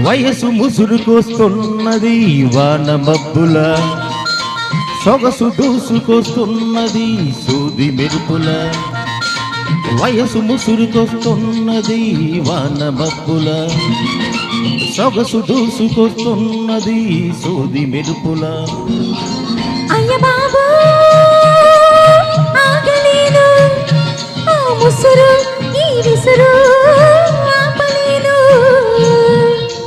వయసు ముసురుకొస్తున్నది వాన మబ్బుల, సొగసు దూసుకొస్తున్నది సూది మెరుపుల. వయసు ముసురుకొస్తున్నది వాన మబ్బుల, సొగసు దూసుకొస్తున్నది సూది మెరుపుల. అయ్య బాబు ఆగలేను, ఆ ముసురు ఈ విసురు ఆపలేను.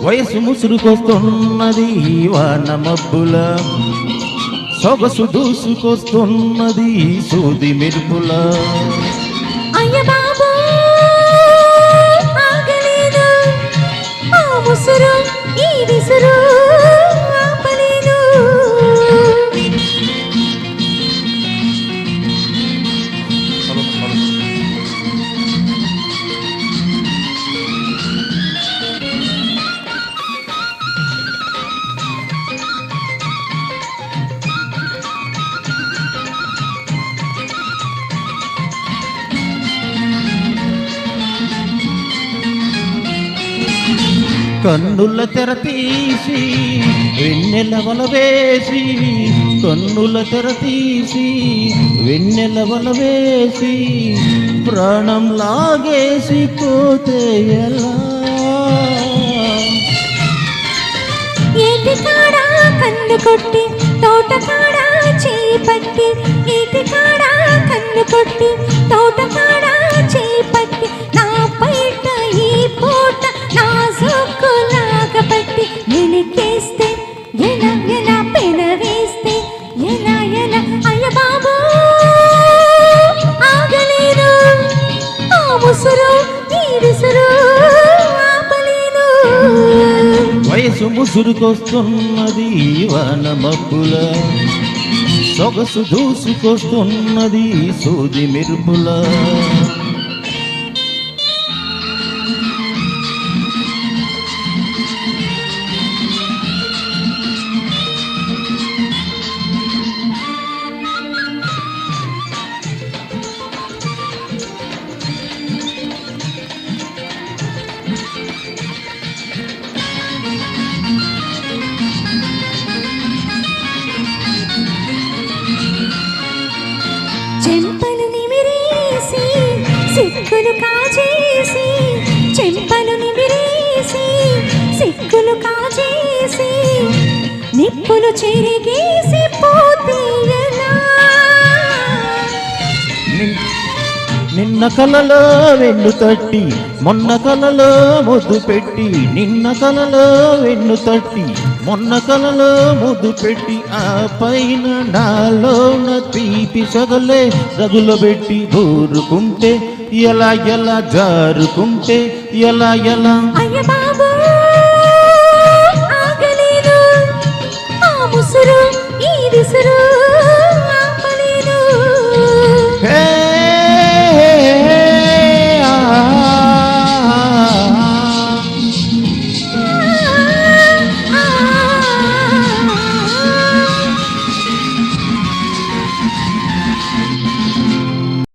వయసు ముసురుకొస్తున్నది వాన మబ్బుల, సొగసు దూసుకొస్తున్నది సూది మెరుపుల. అయ్య బాబు ఆగలేను, ఆ ముసురు ఈ విసురు ఆపలేను. కన్నుల తెర తీసి వెన్నెల వల వేసి, కన్నుల తెర తీసి వెన్నెల వల వేసి, ప్రాణం లాగేసి పోతే ఎలా? ఏటి కాడా కన్ను కొట్టి తోట కాడా చేయి పట్టి, ఏటి కాడా కన్ను కొట్టి తోట కాడా చేయి పట్టి, నా పైట ఈ పూట నా సోకులాగా పట్టి వెనకేస్తే ఎలా ఎలా పెన వేస్తే ఎలా ఎలా. అయ్య బాబు ఆగలేను, ఆ ముసురు ఈ విసురు ఆపలేను. వయసు ముసురుకొస్తున్నది వాన మబ్బుల, సొగసు దూసుకొస్తున్నది సూది మెరుపుల. చెంపలు నిమిరేసి సిక్కులు కాజేసి, చెంపలు నిమిరేసి సిక్కులు కాజేసి, నిప్పులు చెరిగేసి పోతే ఎలా? నిన్న కలలో వెన్ను తట్టి మొన్న కలలో ముద్దు పెట్టి, నిన్న కలలో వెన్ను తట్టి మొన్న కలలో ముద్దు పెట్టి, ఆ పైన నాలోన తీపి సగలే రగులు పెట్టి ఊరుకుంటే ఎలా ఎలా, జారుకుంటే ఎలా ఎలా. అయ్య బాబు ఆగలేను, ఆ ముసురు ఈ విసురు